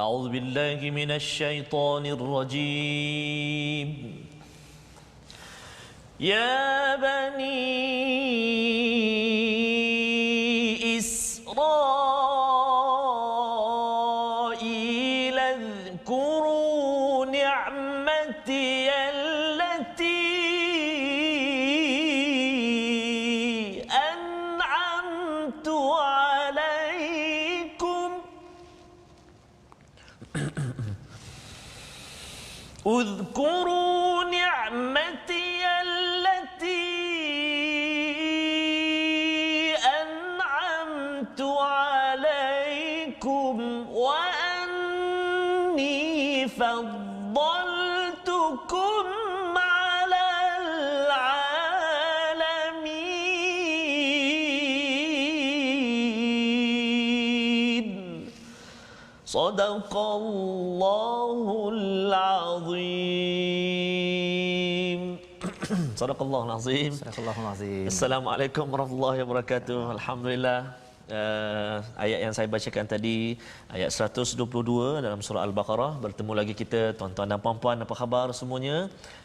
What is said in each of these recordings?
أعوذ بالله من الشيطان الرجيم يا بني إسرائيل اذكروا نعمتي التي أنعمت عليكم اذكروا نعمتي التي أنعمت عليكم وأني فضلتكم على العالمين صدق الله العظيم صدق الله العظيم. Assalamualaikum warahmatullahi wabarakatuh. Alhamdulillah. Ayat yang saya bacakan tadi ayat 122 dalam surah Al-Baqarah. Bertemu lagi kita tuan-tuan dan puan-puan, apa khabar semuanya?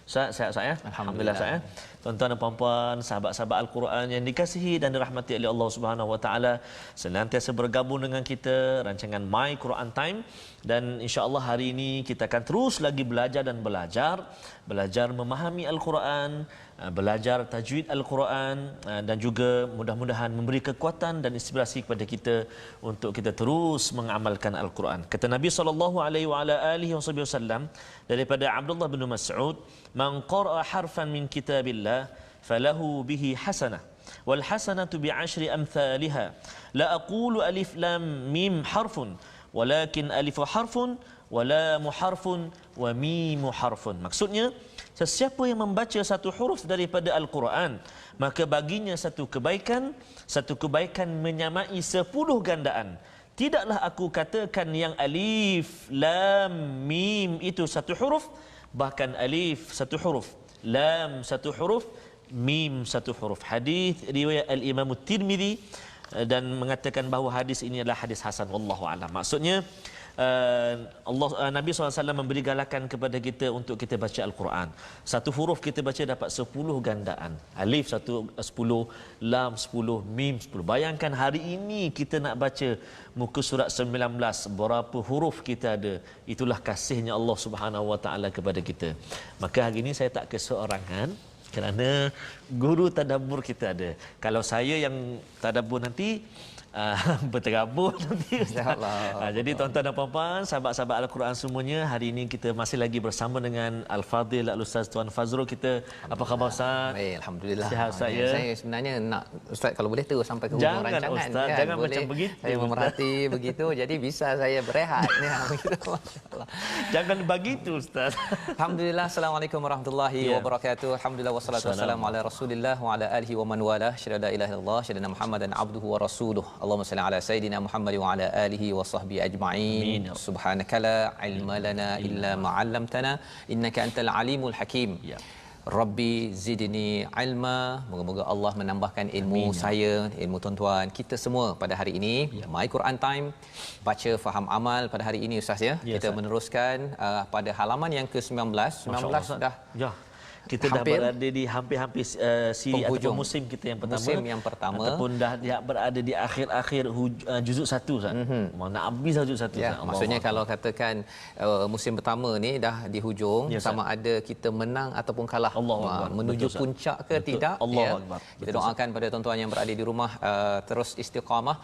Sihat ya? Alhamdulillah sihat. Tuan-tuan dan puan-puan, sahabat-sahabat Al-Quran yang dikasihi dan dirahmati oleh Allah Subhanahu wa taala, senantiasa bergabung dengan kita rancangan My Quran Time, dan insya-Allah hari ini kita akan terus lagi belajar dan belajar memahami Al-Quran, belajar tajwid Al-Quran, dan juga mudah-mudahan memberi kekuatan dan inspirasi kepada kita untuk kita terus mengamalkan Al-Quran. Kata Nabi SAW daripada Abdullah bin Mas'ud, "Man qara'a harfan min kitabillah falahu bihi hasanah wal hasanatu bi'ashri amthaliha la aqulu alif lam mim harfun walakin alifu harfun wa lamu harfun wa mimu harfun." Maksudnya, sesiapa yang membaca satu huruf daripada Al-Quran, maka baginya satu kebaikan menyamai 10 gandaan. Tidaklah aku katakan yang alif, lam, mim itu satu huruf, bahkan alif satu huruf, lam satu huruf, mim satu huruf. Hadis riwayat Al-Imam Tirmizi, dan mengatakan bahawa hadis ini adalah hadis hasan, wallahu a'lam. Maksudnya Nabi SAW memberi galakan kepada kita untuk kita baca Al-Quran. Satu huruf kita baca dapat 10 gandaan. Alif 10, lam 10, mim 10. Bayangkan hari ini kita nak baca muka surat 19, berapa huruf kita ada. Itulah kasihnya Allah Subhanahu wa taala kepada kita. Maka hari ini saya tak keseorangan, kerana guru tadabbur kita ada. Kalau saya yang tadabbur nanti berterabur nanti, insya-Allah. Jadi tuan-tuan dan puan-puan, sahabat-sahabat Al-Quran semuanya, hari ini kita masih lagi bersama dengan Al-Fadhil Al-Ustaz Tuan Fazrul kita. Apa khabar Ustaz? Baik, alhamdulillah. Sihat Ustaz ya? Saya sebenarnya nak Ustaz kalau boleh terus sampai ke hujung rancangan. Ustaz, kan? jangan Boleh. macam begitu. Saya memerhati begitu, jadi bisa saya berehat ni. Masya-Allah. Jangan begitu Ustaz. Alhamdulillah. Assalamualaikum warahmatullahi wabarakatuh. Alhamdulillah wassalatu wassalamu ala Rasulillah wa ala alihi wa man walah. Syada la ilaha illallah, syada Muhammadan abduhu wa rasuluh. Allahumma salli ala sayyidina Muhammad wa ala alihi wa sahbihi ajma'in. Subhanaka la ilma lana illa ma 'allamtana innaka antal alimul hakim. Rabbi zidni ilma. Moga-moga Allah menambahkan ilmu saya, ilmu tuan-tuan kita semua pada hari ini. My Quran Time, baca faham amal pada hari ini Ustaz ya. Kita meneruskan pada halaman yang ke-19. 19 dah. Ya. Kita dah berada di hampir-hampir siri ataupun musim kita yang pertama, ataupun dah berada di akhir-akhir juzuk 1 Ustaz. Nak habis juzuk 1 ya, maksudnya kalau katakan musim pertama ni dah di hujung, sama ada kita menang ataupun kalah, menuju puncak ke tidak, kita doakan pada tuan-tuan yang berada di rumah terus istiqamah.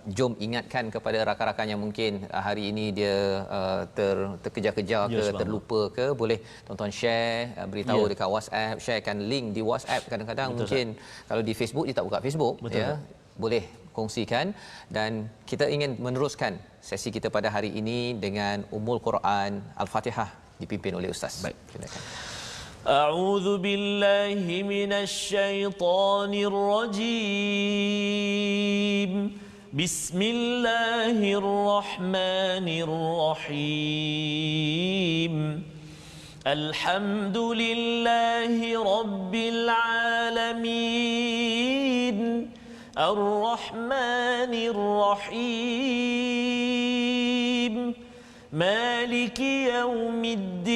Jom ingatkan kepada rakan-rakan yang mungkin hari ini dia terkejar-kejar ke terlupa ke, boleh tuan-tuan share, beritahu dekat WhatsApp, sharekan link di WhatsApp. Kadang-kadang mungkin kalau di Facebook dia tak buka Facebook, ya, boleh kongsikan. Dan kita ingin meneruskan sesi kita pada hari ini dengan Ummul Quran Al-Fatihah dipimpin oleh Ustaz. Baik, silakan. A'udzu billahi minasy syaithanir rajim. Bismillahirrahmanirrahim. Alhamdulillahi Rabbil Alamin, Ar-Rahmanir Rahim, مالك يوم الدين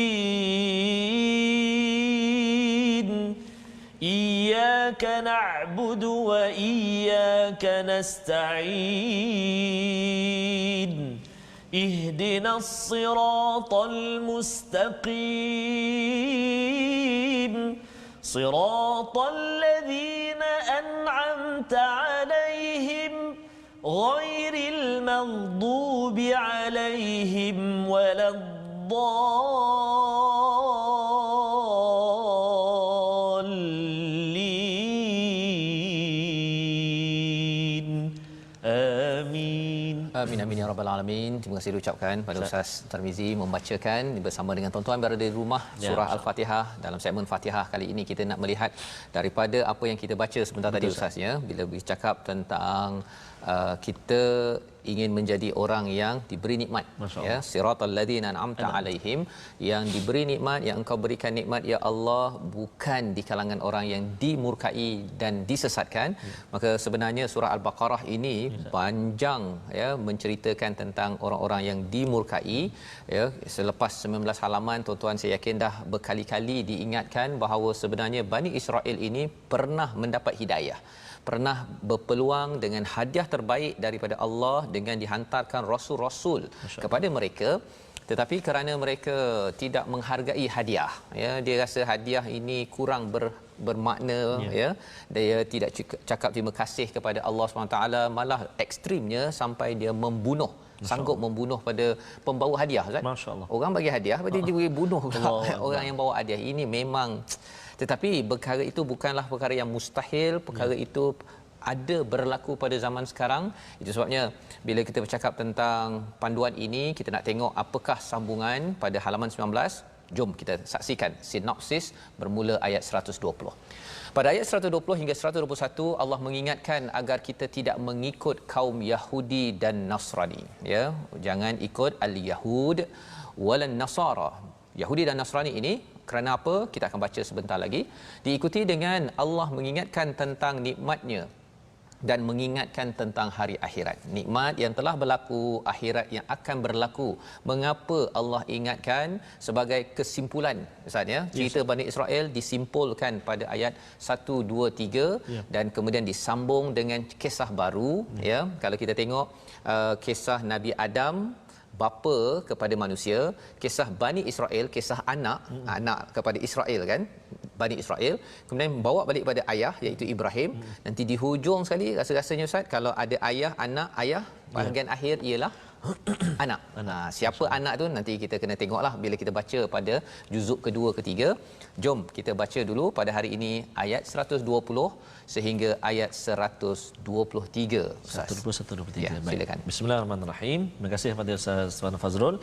إياك نعبد وإياك نستعين اهدنا الصراط المستقيم صراط الذين أنعمت عليهم غير المغضوب عليهم ولا الضالين آمين. Amin amin ya rabbal alamin. Terima kasih diucapkan pada Ustaz Tarmizi membacakan bersama dengan tuan-tuan berada di rumah surah Al-Fatihah. Dalam segmen Fatihah kali ini kita nak melihat daripada apa yang kita baca sebentar tadi Ustaz ya, bila bercakap tentang kita ingin menjadi orang yang diberi nikmat ya, siratal ladzina an'amta alaihim, yang diberi nikmat, yang engkau berikan nikmat ya Allah, bukan di kalangan orang yang dimurkai dan disesatkan. Maka sebenarnya surah Al-Baqarah ini panjang ya, menceritakan tentang orang-orang yang dimurkai ya. Selepas 19 halaman, tuan-tuan saya yakin dah berkali-kali diingatkan bahawa sebenarnya Bani Israel ini pernah mendapat hidayah, pernah berpeluang dengan hadiah terbaik daripada Allah dengan dihantarkan rasul-rasul kepada mereka, tetapi kerana mereka tidak menghargai hadiah ya, dia rasa hadiah ini kurang bermakna ya, dia tidak cakap terima kasih kepada Allah SWT, malah ekstrimnya sampai dia membunuh, sanggup membunuh pada pembawa hadiah Ustaz. Masya-Allah. Orang bagi hadiah pada dia boleh bunuh orang yang bawa hadiah. Ini memang, tetapi perkara itu bukanlah perkara yang mustahil, perkara itu ada berlaku pada zaman sekarang. Itu sebabnya bila kita bercakap tentang panduan ini, kita nak tengok apakah sambungan pada halaman 19. Jom kita saksikan sinopsis bermula ayat 120. Pada ayat 120 hingga 121, Allah mengingatkan agar kita tidak mengikut kaum Yahudi dan Nasrani ya. Jangan ikut al-Yahud walan Nasara. Yahudi dan Nasrani ini kerana apa? Kita akan baca sebentar lagi. Diikuti dengan Allah mengingatkan tentang nikmatnya dan mengingatkan tentang hari akhirat. Nikmat yang telah berlaku, akhirat yang akan berlaku. Mengapa Allah ingatkan? Sebagai kesimpulan Ustaz ya. Cerita Bani Israel disimpulkan pada ayat 1 2 3 dan kemudian disambung dengan kisah baru ya. Kalau kita tengok kisah Nabi Adam, bapa kepada manusia, kisah Bani Israel, kisah anak kepada Israel kan, Bani Israel, kemudian bawa balik pada ayah iaitu Ibrahim. Nanti di hujung sekali rasa-rasanya Ustaz, kalau ada ayah, anak, ayah, bahagian akhir ialah anak. Siapa anak tu nanti kita kena tengoklah bila kita baca pada juzuk kedua, ketiga. Jom kita baca dulu pada hari ini ayat 120 sehingga ayat 123. 123. Ya, silakan. Bismillahirrahmanirrahim. Terima kasih kepada Ustaz Fazrul.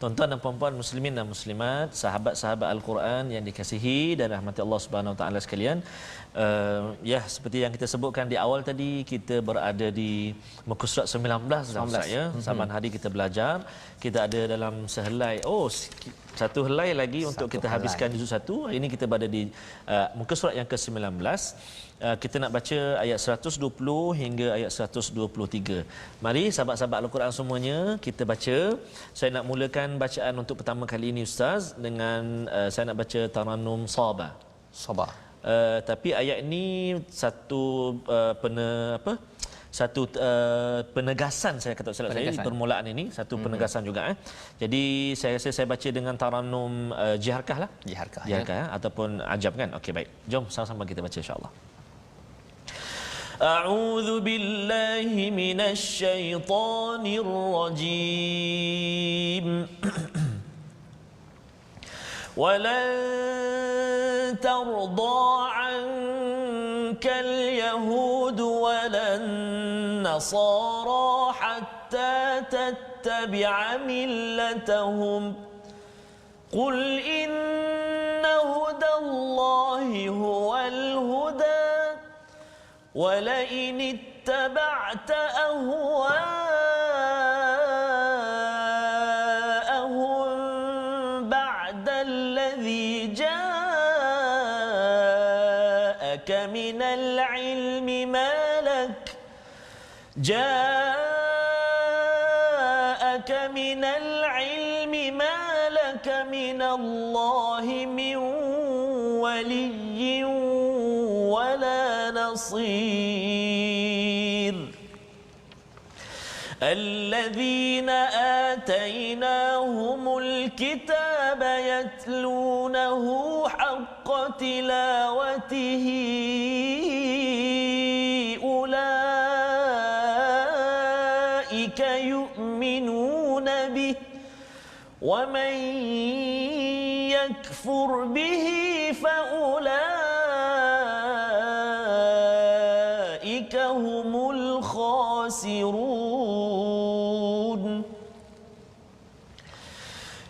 Tuan-tuan dan puan-puan muslimin dan muslimat, sahabat-sahabat Al-Quran yang dikasihi dan rahmati Allah Subhanahu Wa Taala sekalian. Ya, seperti yang kita sebutkan di awal tadi, kita berada di muka surat 19 dalam saya. Saban hari kita belajar, kita ada dalam sehelai. Satu helai lagi untuk kita habiskan juzuk 1. Hari ini kita berada di muka surat yang ke-19. Kita nak baca ayat 120 hingga ayat 123. Mari sahabat-sahabat Al-Quran semuanya, kita baca. Saya nak mulakan bacaan untuk pertama kali ini Ustaz dengan saya nak baca Tarannum Sabah. Tapi ayat ini satu penegasan, saya kata salah saya di permulaan ini, satu penegasan juga Jadi saya rasa saya baca dengan Tarannum Jiharkah lah. Jiharkah ataupun Ajab kan. Okey, baik. Jom sama-sama kita baca insya-Allah. A'udzu billahi minasy syaithanir rajim. Walan tarda 'ankal yahud walan nasara hatta tattabi'a millatahum. Qul inna hudallahi huwal huda ولئن اتبعت أهواءهم بعد الذي جاءك من العلم ما بصير الذين آتيناهم الكتاب يتلونه حق تلاوته أولئك يؤمنون به ومن يكفر به فأولئك هم الخاسرون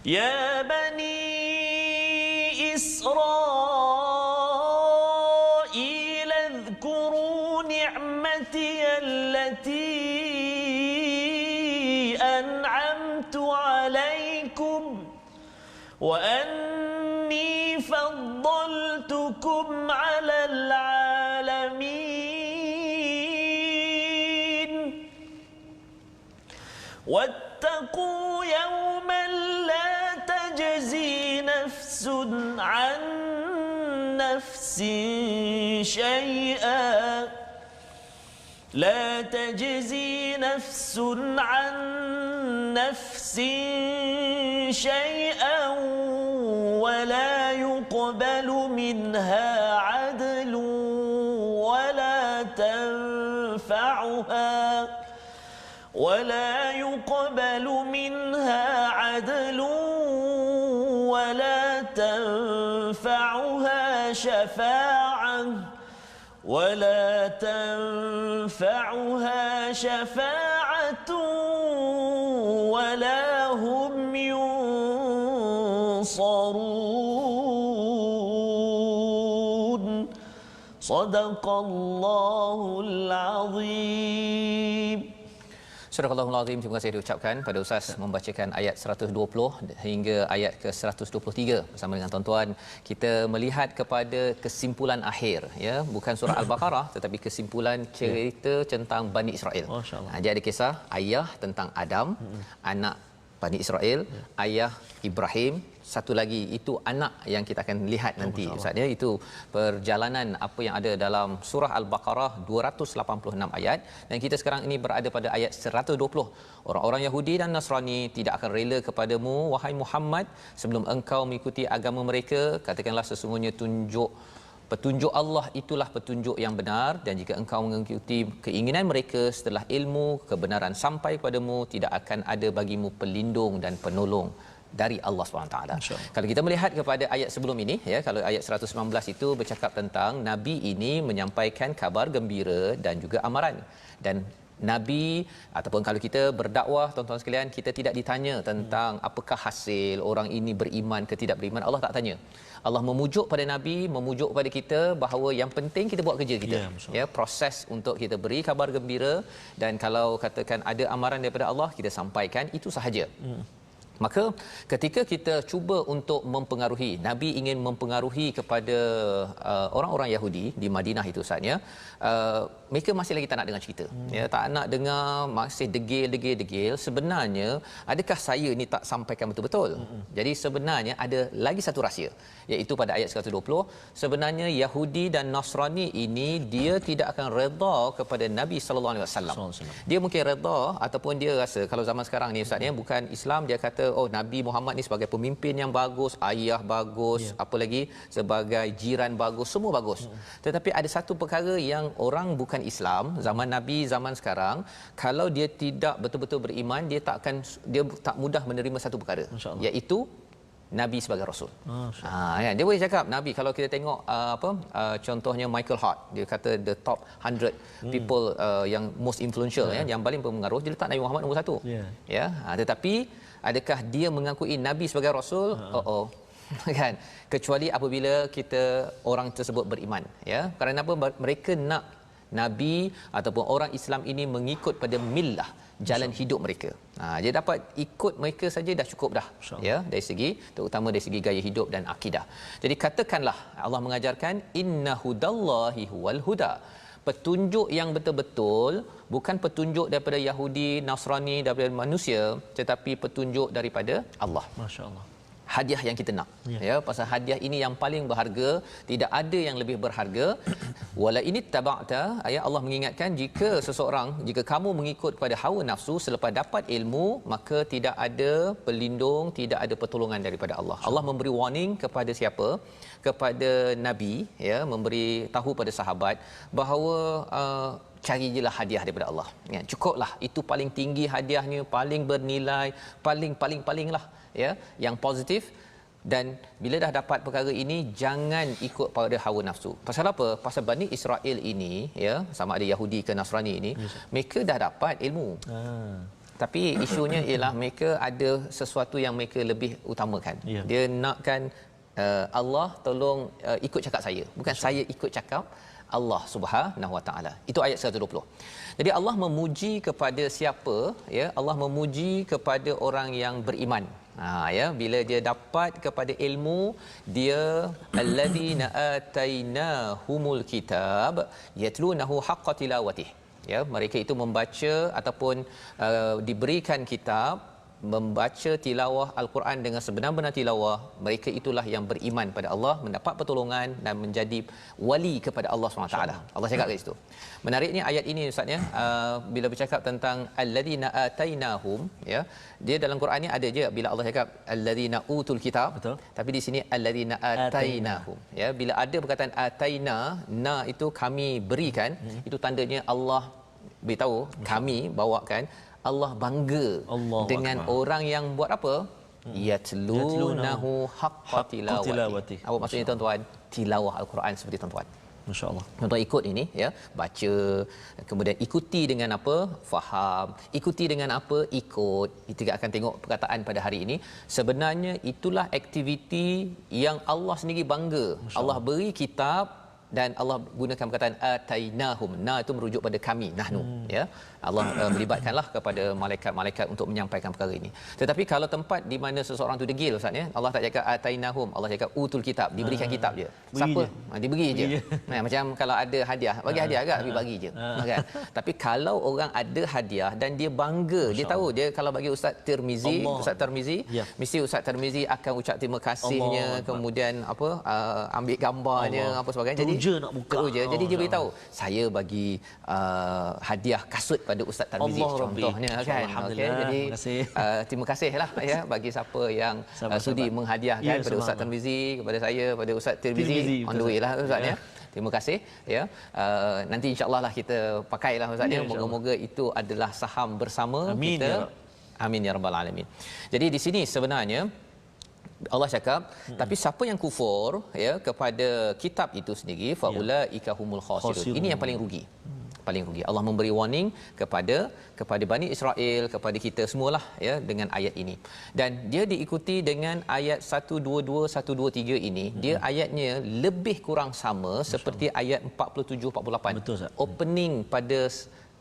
يا بني إسرائيل اذكروا نعمتي التي أنعمت عليكم وأني فضلتكم على العالمين واتقوا يوما لا تجزي نفس عن نفس شيئا لا تجزي نفس عن نفس شيئا ولا يقبل منها عدل ولا يقبل منها عدل ولا تنفعها شفاعة ولا هم ينصرون صدق الله العظيم. Surah Al-Allahul Azim, terima kasih diucapkan pada Ustaz membacakan ayat 120 hingga ayat ke-123 bersama dengan tuan-tuan. Kita melihat kepada kesimpulan akhir, ya, bukan surah Al-Baqarah tetapi kesimpulan cerita tentang Bani Israel. Dia ada kisah ayah tentang Adam, anak Bani Israel, ayah Ibrahim, satu lagi itu anak yang kita akan lihat nanti Ustaz, ya, itu perjalanan apa yang ada dalam surah Al-Baqarah 286 ayat, dan kita sekarang ini berada pada ayat 120. Orang-orang Yahudi dan Nasrani tidak akan rela kepadamu wahai Muhammad sebelum engkau mengikuti agama mereka. Katakanlah sesungguhnya petunjuk Allah itulah petunjuk yang benar, dan jika engkau mengikuti keinginan mereka setelah ilmu kebenaran sampai padamu, tidak akan ada bagimu pelindung dan penolong dari Allah SWT. Kalau kita melihat kepada ayat sebelum ini, ya, kalau ayat 119 itu bercakap tentang Nabi ini menyampaikan kabar gembira dan juga amaran. Dan Nabi ataupun kalau kita berdakwah, tuan-tuan sekalian, kita tidak ditanya tentang apakah hasil orang ini beriman ke tidak beriman. Allah tak tanya. Allah memujuk pada Nabi, memujuk pada kita bahawa yang penting kita buat kerja kita. Ya, proses untuk kita beri kabar gembira, dan kalau katakan ada amaran daripada Allah, kita sampaikan, itu sahaja. Maka ketika kita cuba untuk mempengaruhi, Nabi ingin mempengaruhi kepada orang-orang Yahudi di Madinah itu saatnya, mereka masih lagi tak nak dengar cerita. Ya, tak nak dengar, masih degil. Sebenarnya adakah saya ni tak sampaikan betul-betul? Jadi sebenarnya ada lagi satu rahsia, iaitu pada ayat 120, sebenarnya Yahudi dan Nasrani ini dia tidak akan redha kepada Nabi sallallahu alaihi wasallam. Dia mungkin redha ataupun dia rasa kalau zaman sekarang ni Ustaz, bukan Islam, dia kata oh Nabi Muhammad ni sebagai pemimpin yang bagus, ayah bagus, apa lagi, sebagai jiran bagus, semua bagus. Tetapi ada satu perkara yang orang bukan Islam zaman Nabi, zaman sekarang, kalau dia tidak betul-betul beriman, dia tak mudah menerima satu perkara, iaitu Nabi sebagai Rasul. Ya, dia boleh cakap Nabi, kalau kita tengok contohnya Michael Hart, dia kata the top 100 people yang most influential, yang paling berpengaruh, dia letak Nabi Muhammad nombor 1. Ya, tetapi adakah dia mengakui Nabi sebagai Rasul? Kan, kecuali apabila kita orang tersebut beriman, ya. Kerana apa? Mereka nak Nabi ataupun orang Islam ini mengikut pada millah, jalan hidup mereka. Dia dapat ikut mereka saja dah cukup dah, ya, dari segi terutama dari segi gaya hidup dan akidah. Jadi katakanlah Allah mengajarkan inna hudallahi huwal huda. Petunjuk yang betul-betul bukan petunjuk daripada Yahudi, Nasrani, daripada manusia, tetapi petunjuk daripada Allah. Masya-Allah. hadiah yang kita nak. Ya, pasal hadiah ini yang paling berharga, tidak ada yang lebih berharga. Wala ini taba'ta, ayat Allah mengingatkan jika seseorang, jika kamu mengikut kepada hawa nafsu selepas dapat ilmu, maka tidak ada pelindung, tidak ada pertolongan daripada Allah. Allah memberi warning kepada siapa? Kepada Nabi, ya, memberi tahu pada sahabat bahawa cari je lah hadiah daripada Allah. Ya, cukuplah, itu paling tinggi hadiahnya, paling bernilai, paling lah, ya, yang positif. Dan bila dah dapat perkara ini, jangan ikut pada hawa nafsu. Pasal apa? Pasal Bani Israel ini, ya, sama ada Yahudi ke Nasrani ini, mereka dah dapat ilmu. Tapi isunya ialah mereka ada sesuatu yang mereka lebih utamakan. Dia nakkan Allah tolong ikut cakap saya, bukan saya ikut cakap Allah Subhanahu Wa Taala. Itu ayat 120. Jadi Allah memuji kepada siapa? Ya, Allah memuji kepada orang yang beriman. Ya, bila dia dapat kepada ilmu, dia alladzina atainahumul kitab yatlunahu haqqa tilawatih. Ya, mereka itu membaca ataupun diberikan kitab, membaca tilawah Al-Quran dengan sebenar-benar tilawah, mereka itulah yang beriman pada Allah, mendapat pertolongan dan menjadi wali kepada Allah SWT. Allah cakap kat situ. Menariknya ayat ini Ustaz, ya, bila bercakap tentang alladzina atainahum, ya, dia dalam Quran ni ada je bila Allah cakap alladzina utul kitab. Betul. Tapi di sini alladzina atainahum, ya, bila ada perkataan ataina, na itu kami berikan, itu tandanya Allah beritahu, kami bawakan, Allah bangga dengan orang yang buat apa? Yatlunahu haqqa tilawati. Apa maksudnya tuan-tuan? Tilawah Al-Quran seperti tuan-tuan. Masya-Allah. Tuan-tuan ikut ini, ya, baca, kemudian ikuti dengan apa? Faham. Ikuti dengan apa? Ikut. Kita akan tengok perkataan pada hari ini. Sebenarnya itulah aktiviti yang Allah sendiri bangga. Allah beri kitab dan Allah gunakan perkataan atainahum. Na itu merujuk pada kami, nahnu, ya. Allah melibatkanlah kepada malaikat-malaikat untuk menyampaikan perkara ini. Tetapi kalau tempat di mana seseorang tu degil, Ustaz, ya, Allah tak cakap atainahum, Allah cakap utul kitab, diberikan kitab je. Siapa? Diberi je. Macam kalau ada hadiah, bagi hadiah agak tapi bagi je. Kan? Tapi kalau orang ada hadiah dan dia bangga, dia tahu dia kalau bagi Ustaz Tirmizi, mesti Ustaz Tirmizi akan ucap terima kasihnya, kemudian apa, ambil gambarnya, apa sebagainya. Jadi teruja nak buka. Jadi dia beritahu, saya bagi hadiah kasut pada Ustaz Tarmizi contohnya, kan. Okey, jadi terima kasihlah, ya, bagi siapa yang sudi menghadiahkan pada Ustaz Tarmizi, kepada saya, pada Ustaz Tirmizi, on the way lah Ustaz, ya. Terima kasih, ya. Nanti insya-Allah lah kita pakailah Ustaz, ya. Moga-moga itu adalah saham bersama kita. Amin ya rabbal alamin. Jadi di sini sebenarnya Allah cakap, tapi siapa yang kufur, ya, kepada kitab itu sendiri, faulaika humul khasirun. Ini yang paling rugi. Paling rugi. Allah memberi warning kepada Bani Israel, kepada kita semualah, ya, dengan ayat ini. Dan dia diikuti dengan ayat 122 123 ini. Dia ayatnya lebih kurang sama seperti ayat 47 48. Betul, Ustaz. Opening pada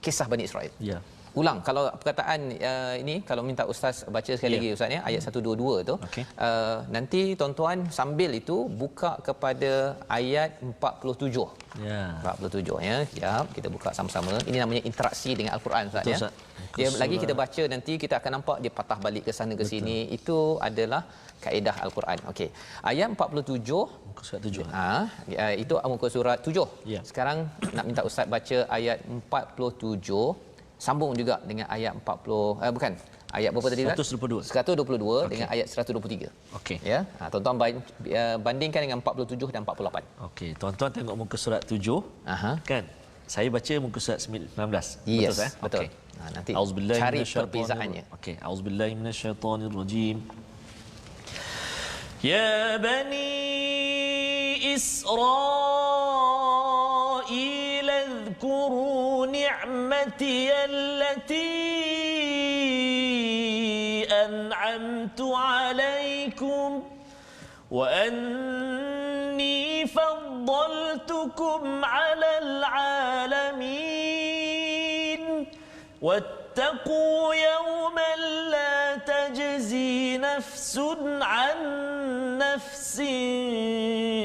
kisah Bani Israel. Ya. Ulang kalau perkataan ini, kalau minta ustaz baca sekali lagi Ustaz, ya, ayat 122 tu. Nanti tuan-tuan sambil itu buka kepada ayat 47. Ya. 47, ya. Sekejap kita buka sama-sama. Ini namanya interaksi dengan Al-Quran Ustaz, ya. Dia lagi kita baca, nanti kita akan nampak dia patah balik ke sana ke sini. Itu adalah kaedah Al-Quran. Okey. Ayat 47, muka surat 7. Itu muka surat 7. Ya. Sekarang nak minta ustaz baca ayat 47. Sambung juga dengan ayat 40, bukan, ayat berapa tadi? 122. 122 dengan ayat 123. Okey. Ya. Tuan-tuan bandingkan dengan 47 dan 48. Okey, tuan-tuan tengok muka surat 7. Kan? Saya baca muka surat 19. Yes, betul, betul. Okay. Nanti cari perbezaannya. Okey, auzubillahi minasyaitonirrajim. Ya bani Israil اذكروا نعمتي التي أنعمت عليكم وأني فضلتكم على العالمين واتقوا يوما لا تجزي نفس عن نفس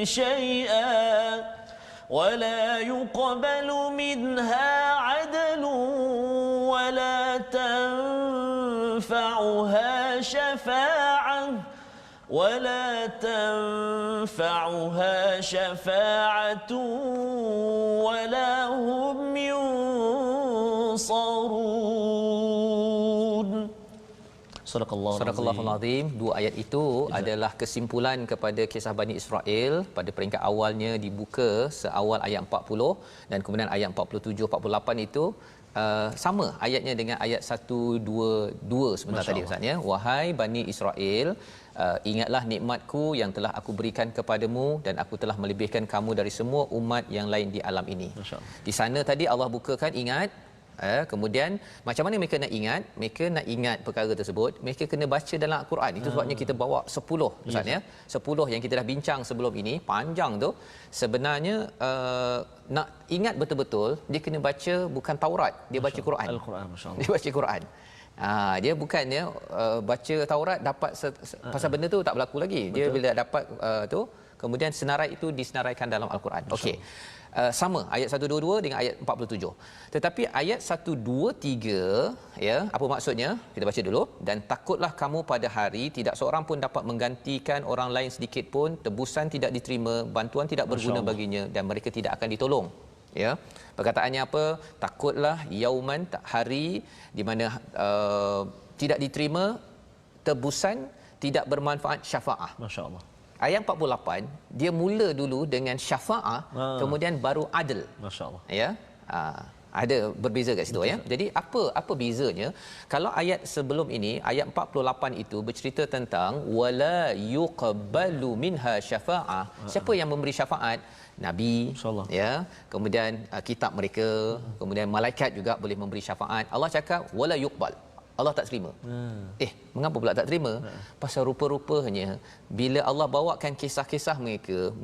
شيئا ولا يقبل منها عدل ولا تنفعها شفاعة ولا تنفعها شفاعة ولا هم ينصرون. Sadaqallahul Azim. Dua ayat itu adalah kesimpulan kepada kisah Bani Israel. Pada peringkat awalnya dibuka seawal ayat 40 dan kemudian ayat 47 48 itu sama ayatnya dengan ayat 122 sebentar tadi Ustaz ya. Wahai Bani Israel, ingatlah nikmatku yang telah aku berikan kepadamu dan aku telah melebihkan kamu dari semua umat yang lain di alam ini. Di sana tadi Allah bukakan ingat. Kemudian macam mana mereka nak ingat? Mereka nak ingat perkara tersebut, mereka kena baca dalam Al-Quran. Itu sebabnya kita bawa 10 Ustaz ya. 10 yang kita dah bincang sebelum ini, panjang tu. Sebenarnya nak ingat betul-betul dia kena baca bukan Taurat, dia baca Quran. Al-Quran, masya-Allah. Dia baca Quran. Dia bukannya baca Taurat dapat pasal benda tu tak berlaku lagi. Dia bila dapat tu kemudian senarai itu disenaraikan dalam Al-Quran. Okey. Sama ayat 122 dengan ayat 47. Tetapi ayat 123 ya, apa maksudnya? Kita baca dulu. Dan takutlah kamu pada hari tidak seorang pun dapat menggantikan orang lain sedikit pun, tebusan tidak diterima, bantuan tidak berguna baginya dan mereka tidak akan ditolong. Ya. Perkataannya apa? Takutlah yauman, hari di mana tidak diterima tebusan, tidak bermanfaat syafaah. Masya-Allah. Ayat 48 dia mula dulu dengan syafaah, kemudian baru adl. Masya-Allah. Ya. Ada berbeza kat situ ya. Jadi apa bezanya? Kalau ayat sebelum ini ayat 48 itu bercerita tentang wala yuqbalu minha syafaah. Siapa yang memberi syafaat? Nabi, ya. Kemudian kitab mereka, kemudian malaikat juga boleh memberi syafaat. Allah cakap wala yuqbal. Allah tak terima. Mengapa pula tak terima? Pasal rupa-rupanya bila Allah bawakan kisah-kisah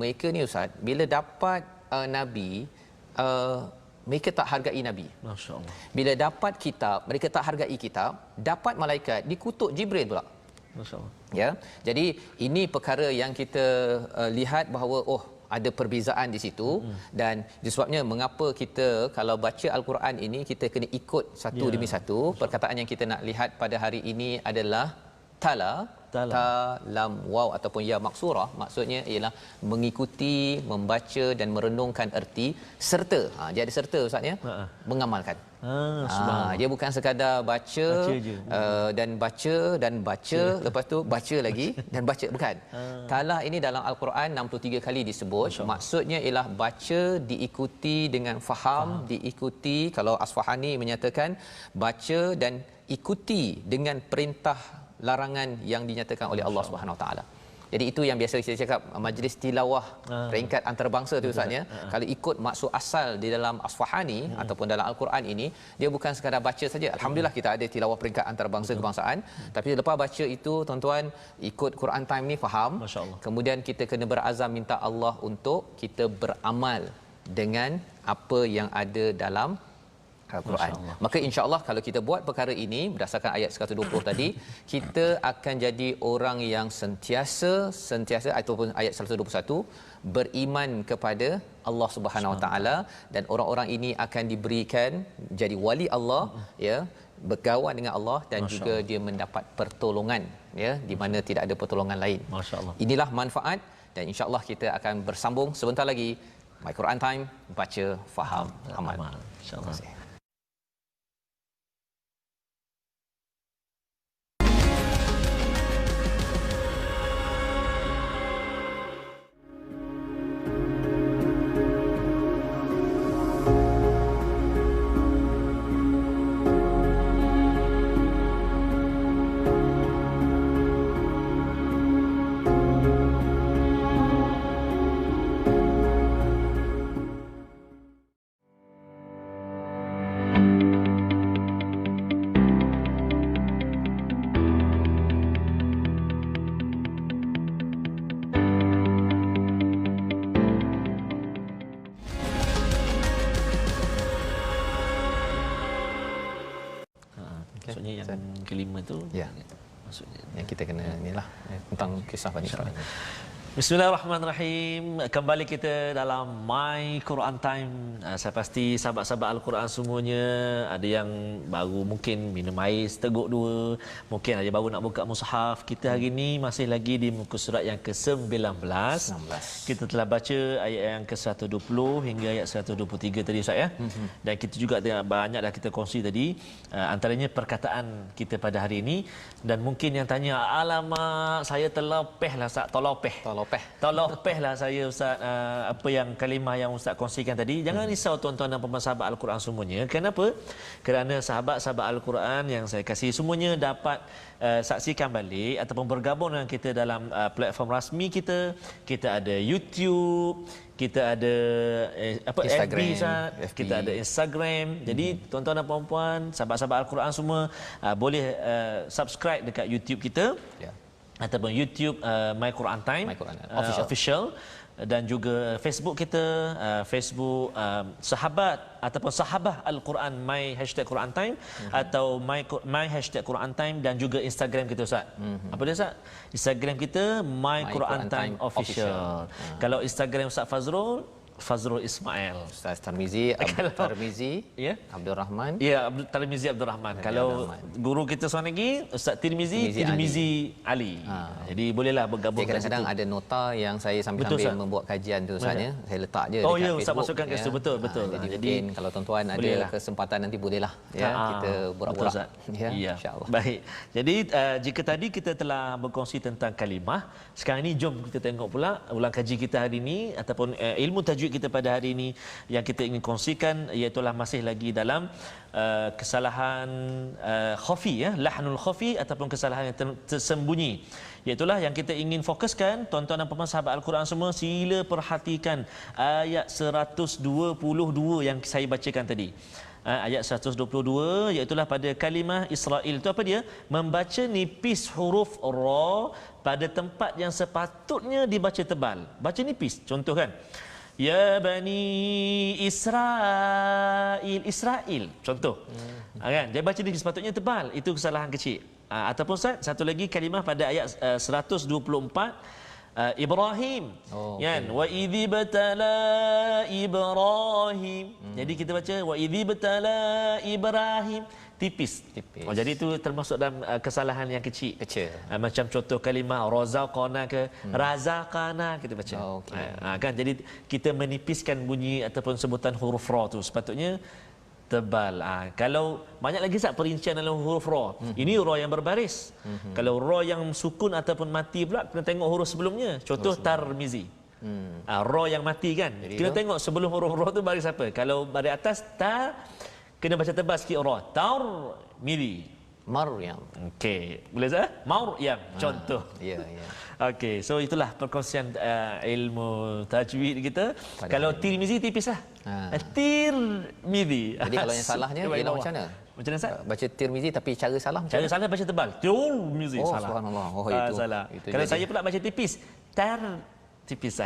mereka ni Ustaz, bila dapat Nabi, mereka tak hargai Nabi. Masya-Allah. Bila dapat kitab, mereka tak hargai kitab. Dapat malaikat, dikutuk Jibril pula. Masya-Allah. Ya. Jadi ini perkara yang kita lihat bahawa ada perbezaan di situ dan disebabnya mengapa kita kalau baca Al-Quran ini kita kena ikut satu demi satu. Perkataan yang kita nak lihat pada hari ini adalah tala lam waw ataupun ya maksurah, maksudnya ialah mengikuti, membaca dan merenungkan erti serta. Dia ada serta Ustaz ya. Mengamalkan. Dia bukan sekadar baca dan baca lepas tu baca lagi dan baca, bukan. Tala ini dalam Al-Quran 63 kali disebut. Maksudnya ialah baca diikuti dengan faham, diikuti, kalau Asfahani menyatakan baca dan ikuti dengan perintah larangan yang dinyatakan oleh Allah Subhanahu Wa Taala. Jadi itu yang biasa kita cakap majlis tilawah peringkat antarabangsa tu Ustaz ya. Kalau ikut maksud asal di dalam Asfahani ataupun dalam Al-Quran ini, dia bukan sekadar baca saja. Alhamdulillah kita ada tilawah peringkat antarabangsa kebangsaan, tapi lepas baca itu tuan-tuan ikut Quran time ni faham. Kemudian kita kena berazam minta Allah untuk kita beramal dengan apa yang ada dalam Al-Quran. Maka insya-Allah kalau kita buat perkara ini berdasarkan ayat 120 tadi, kita akan jadi orang yang sentiasa ataupun ayat 121 beriman kepada Allah Subhanahu Wa Taala dan orang-orang ini akan diberikan jadi wali Allah ya, berkawan dengan Allah dan juga dia mendapat pertolongan ya di mana tidak ada pertolongan lain. Masya-Allah. Inilah manfaat dan insya-Allah kita akan bersambung sebentar lagi My Quran Time, baca, faham, amal. Insya-Allah. Maksudnya yang kelima tu ya, maksudnya yang kita kena inilah tentang kisah Bani Israil. Bismillahirrahmanirrahim. Kembali kita dalam My Quran Time. Saya pasti sahabat-sahabat Al-Quran semuanya ada yang baru mungkin minum air seteguk dua, mungkin ada baru nak buka mushaf. Kita hari ini masih lagi di muka surat yang ke-19. Kita telah baca ayat yang ke-120 hingga ayat 123 tadi Ustaz ya. Dan kita juga banyak dah kita kongsi tadi, antaranya perkataan kita pada hari ini. Dan mungkin yang tanya, alamak saya terlopeh lah Ustaz, Tolopeh lah saya Ustaz, apa yang kalimah yang Ustaz kongsikan tadi. Jangan risau tuan-tuan dan puan-puan sahabat Al-Quran semuanya. Kenapa? Kerana sahabat-sahabat Al-Quran yang saya kasih semuanya dapat saksikan balik ataupun bergabung dengan kita dalam platform rasmi kita. Kita ada YouTube, kita ada Instagram, FB, kita ada Instagram. Jadi tuan-tuan dan puan-puan, sahabat-sahabat Al-Quran semua boleh subscribe dekat YouTube kita. Ataupun YouTube My Quran Time official, dan juga Facebook kita, Facebook sahabat ataupun sahabah Al-Quran My #Quran Time atau My #Quran Time, dan juga Instagram kita Ustaz. Apa dia Ustaz? Instagram kita My Quran Time official. Kalau Instagram Ustaz Fazrul Ismail. Ustaz Tarmizi, ya, Abdul Rahman. Ya, Tarmizi Abdul Rahman. Kalau guru kita seorang lagi, Ustaz Tirmizi Ali. Jadi bolehlah bergabung. Kadang-kadang ada nota yang saya sambil-sambil membuat kajian tu Ustaz ya. Saya letak je dekat Facebook. Ustaz masukkan ke situ, betul. Jadi mungkin kalau tuan-tuan ada kesempatan nanti bolehlah ya kita borak-borak. Ya, insya-Allah. Baik. Jadi jika tadi kita telah berkongsi tentang kalimah, sekarang ini jom kita tengok pula ulang kaji kita hari ini ataupun ilmu tajwid kita pada hari ini yang kita ingin kongsikan, iaitu masih lagi dalam kesalahan khafi ya, lahnul khafi ataupun kesalahan yang tersembunyi. Iaitulah yang kita ingin fokuskan. Tuan-tuan dan puan-puan sahabat Al-Quran semua, sila perhatikan ayat 122 yang saya bacakan tadi. Ayat 122, iaitulah pada kalimah Israel itu apa dia? Membaca nipis huruf ra pada tempat yang sepatutnya dibaca tebal. Baca nipis. Contoh kan, Ya Bani Israel. Contoh. Kan? Dia baca dia sepatutnya tebal. Itu kesalahan kecil. Ataupun satu lagi kalimah pada ayat 124. Ibrahim. Kan? Wa idzi batala Ibrahim. Jadi kita baca wa idzi batala Ibrahim. Tipis. Jadi itu termasuk dalam kesalahan yang kecil. Macam contoh kalimah razaqana ke razaqana kita baca. Kan, jadi kita menipiskan bunyi ataupun sebutan huruf ra tu sepatutnya tebal. Kalau banyak lagi perincian dalam huruf ra. Ini ra yang berbaris. Kalau ra yang sukun ataupun mati pula kena tengok huruf sebelumnya. Contoh Tarmizi. Ra yang mati kan. Kita tengok sebelum huruf ra tu baris apa. Kalau baris atas ta, kena baca tebal sikit ra. Tarmizi. Maryam. Okey, boleh tak? Maryam contoh. Ya. Okey, so itulah perkongsian ilmu tajwid kita. Kalau Tirmizi tipis lah. Tirmizi. Jadi kalau yang salahnya ialah macam mana? Macam mana Ustaz? Baca Tirmizi tapi cara salah macam mana? Cara salah baca tebal. Tirmizi salah. Subhanallah. Itu salah. Kalau saya pula baca tipis. Tipis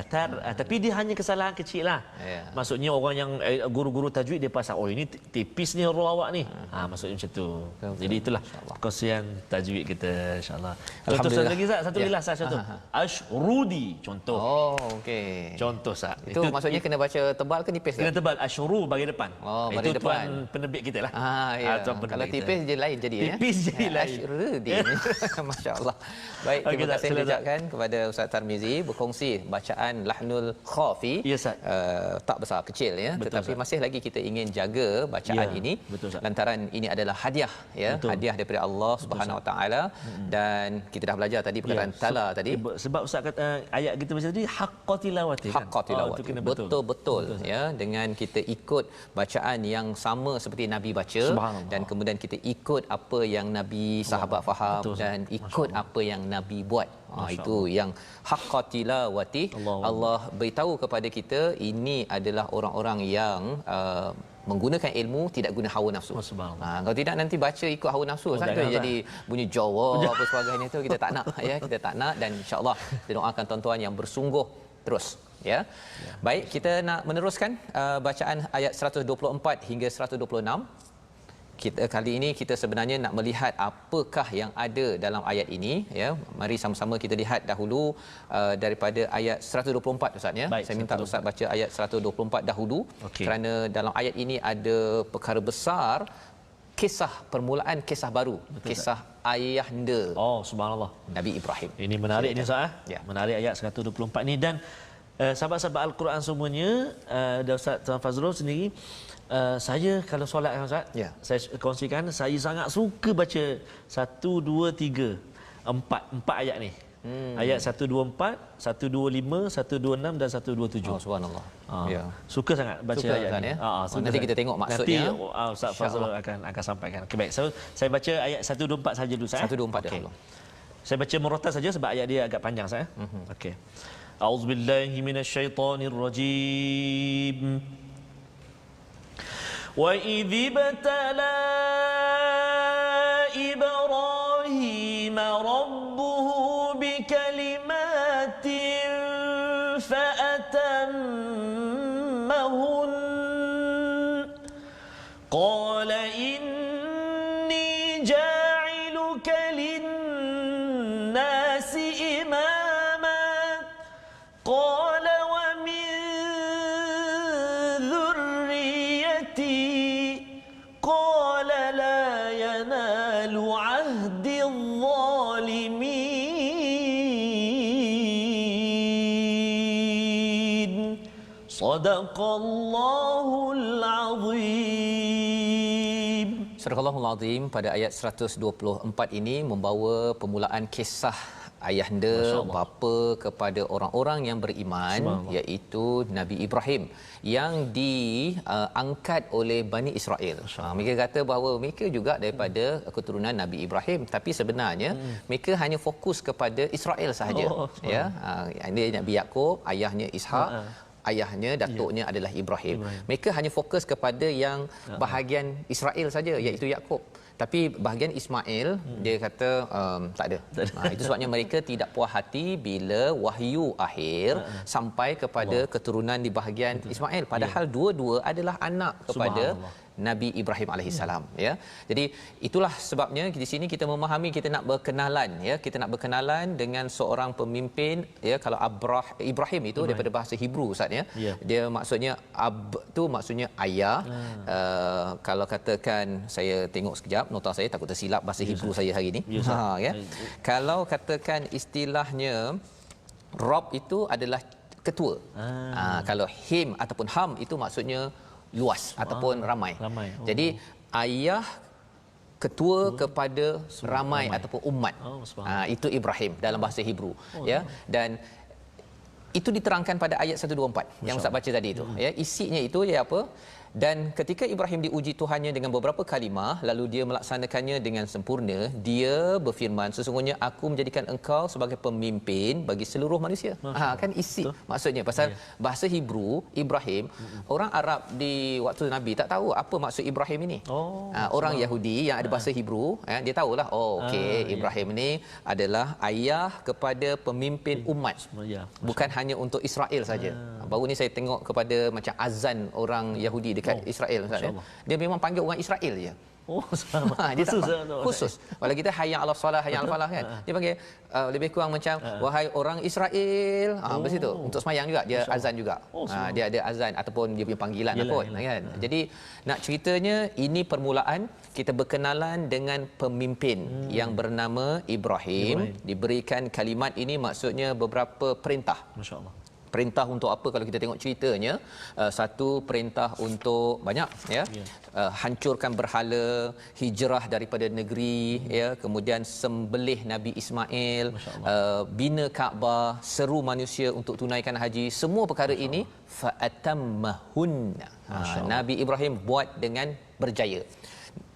tapi dia hanya kesalahan kecil lah. Maksudnya orang yang guru-guru tajwid dia pasal ini tipis ni huruf awak ni. Maksudnya macam tu. Jadi itulah perkongsian tajwid kita insya-Allah. Contoh satu lagi satu lagi contoh. Ashrudi contoh. Okey. Contoh Sat. Itu maksudnya kena baca tebal ke nipis? Kena tebal. Ashru bagi depan. Itu tuan penerbit kita lah. Kalau tipis je lain jadi ya. Tipis jadi lain. Ashrudi. Masya-Allah. Baik, terima kasih ucapkan kepada Ustaz Tarmizi berkongsi bacaan lahnul khafi. Tak besar kecil ya. Betul, tetapi masih lagi kita ingin jaga bacaan ini. Lantaran ini adalah hadiah ya. Hadiah daripada Allah Subhanahu Wa Taala. Dan kita dah belajar tadi perkataan tala tadi. Sebab Ustaz kata ayat kita baca tadi haqqa tilawati. Haqqa tilawati. Betul-betul ya, dengan kita ikut bacaan yang sama seperti Nabi baca dan kemudian kita ikut apa yang Nabi sahabat faham dan ikut apa yang Nabi buat. Itu yang haqqa tilawati. Allah beritahu kepada kita ini adalah orang-orang yang menggunakan ilmu tidak guna hawa nafsu. Kalau tidak nanti baca ikut hawa nafsu jadi bunyi Jawa apa sebagainya itu kita tak nak ya, kita tak nak. Dan insya-Allah kita doakan tuan-tuan yang bersungguh terus ya. Baik, kita nak meneruskan bacaan ayat 124 hingga 126. kita kali ini kita sebenarnya nak melihat apakah yang ada dalam ayat ini, ya. Mari sama-sama kita lihat dahulu daripada ayat 124 Ustaz, ya. Baik, saya minta Ustaz baca ayat 124 dahulu, kerana dalam ayat ini ada perkara besar, kisah permulaan kisah baru. Betul, kisah ayahanda. Oh, subhanallah. Nabi Ibrahim. Ini menarik ni Ustaz. Ya. Menarik ayat 124 ni, dan sahabat-sahabat Al-Quran semuanya, dan Ustaz Tuan Fazrul sendiri, saya kalau solat kan Ustaz, ya, saya kongsikan, saya sangat suka baca 1, 2, 3, 4 ayat ni. Ayat 124, 125, 126 dan 127. Oh, subhanallah. Ya. Suka sangat baca suka ayat ni. Ya? Suka nanti kita tengok maksudnya. Nanti Ustaz Fazrul akan sampaikan. Okay, baik. So, saya baca ayat 124 saja dulu Ustaz. 124 dahulu. Saya baca murattal saja sebab ayat dia agak panjang saya. Okey. A'udzubillahi minasyaitonirrajim. Wa idh ibtala Ibrahim rabbuhu bikalimatin fa'atammahun. Qala inni ja'iluka lin-nasi imama. Qala wa min dhurriyyati. Qala la yanalu 'ahdi adh-dhalimin. Sadaqallahul azim. Surahul Azim pada ayat 124 ini membawa permulaan kisah ayahanda bapa kepada orang-orang yang beriman, iaitu Nabi Ibrahim yang diangkat oleh Bani Israel. Mereka kata bahawa mereka juga daripada keturunan Nabi Ibrahim, tapi sebenarnya mereka hanya fokus kepada Israel sahaja. Ya, ini Nabi Yaqub, ayahnya Ishak, ayahnya datuknya adalah Ibrahim. Mereka hanya fokus kepada yang bahagian Israel saja, iaitu Yaqub. Tapi bahagian Ismail dia kata tak ada. Itu sebabnya mereka tidak puas hati bila wahyu akhir sampai kepada keturunan di bahagian Ismail, padahal dua-dua adalah anak kepada Nabi Ibrahim alaihissalam, ya. Jadi itulah sebabnya di sini kita memahami, kita nak berkenalan, ya, kita nak berkenalan dengan seorang pemimpin, ya. Kalau Ibrahim itu daripada bahasa Hebrew Ustaz, ya. Dia maksudnya tu maksudnya ayah. Kalau katakan, saya tengok sekejap nota saya, takut tersilap bahasa Hebrew saya hari ini. Ya. Kalau katakan istilahnya Rob itu adalah ketua. Kalau him ataupun ham itu maksudnya luas ataupun ramai. Jadi ayah ketua kepada ramai ataupun umat. Itu Ibrahim dalam bahasa Hebrew, ya. Dan itu diterangkan pada ayat 124 yang Ustaz baca tadi itu, ya. Isinya itu ya apa? Dan ketika Ibrahim diuji Tuhannya dengan beberapa kalimah, lalu dia melaksanakannya dengan sempurna, dia berfirman, sesungguhnya aku menjadikan engkau sebagai pemimpin bagi seluruh manusia. Kan isi maksudnya, pasal bahasa Hebrew Ibrahim, orang Arab di waktu Nabi tak tahu apa maksud Ibrahim ini. Orang Yahudi yang ada bahasa Hebrew, dia tahulah, Ibrahim ini adalah ayah kepada pemimpin umat, bukan hanya untuk Israel saja. Baru ni saya tengok kepada macam azan orang Yahudi dekat Israel, Ustaz, ya. Dia memang panggil orang Israel je. Dia khusus. Kalau kita hayya 'alas solah, hayya 'al falah kan. Dia panggil lebih kurang macam wahai orang Israel. Begitu. Untuk sembahyang juga dia azan juga. Dia ada azan ataupun dia punya panggilan pun, kan. Jadi nak ceritanya ini permulaan kita berkenalan dengan pemimpin yang bernama Ibrahim. Diberikan kalimat ini maksudnya beberapa perintah. Masya-Allah. Perintah untuk apa kalau kita tengok ceritanya? Satu, perintah untuk banyak, ya. Hancurkan berhala, hijrah daripada negeri, ya, kemudian sembelih Nabi Ismail, bina Kaabah, seru manusia untuk tunaikan haji. Semua perkara ini fa'atammahunna. Nabi Ibrahim buat dengan berjaya.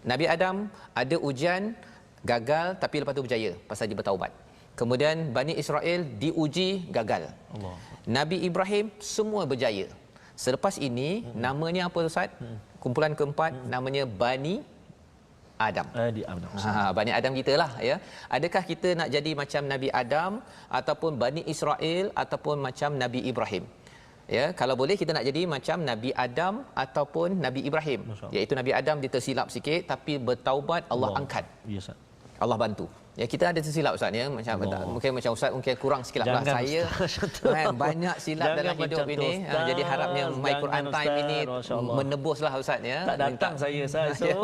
Nabi Adam ada ujian, gagal, tapi lepas tu berjaya pasal dia bertaubat. Kemudian Bani Israel diuji, gagal. Nabi Ibrahim semua berjaya. Selepas ini namanya apa Ustaz? Kumpulan keempat namanya Bani Adam. Bani Adam kita lah, ya. Adakah kita nak jadi macam Nabi Adam ataupun Bani Israel ataupun macam Nabi Ibrahim? Ya, kalau boleh kita nak jadi macam Nabi Adam ataupun Nabi Ibrahim. Iaitu Nabi Adam dia tersilap sikit tapi bertaubat, Allah angkat. Ya, Ustaz. Allah bantu. Ya, kita ada tersilap Ustaz ya, mungkin macam Ustaz mungkin kurang sikit lah. Saya banyak silap Jangan dalam hidup macam ini. tu, Ustaz. Jadi harapnya My Quran Jangan, Time Ustaz. ini Masya Allah. menebuslah Ustaz ya. Tak datang saya Ustaz. Ya.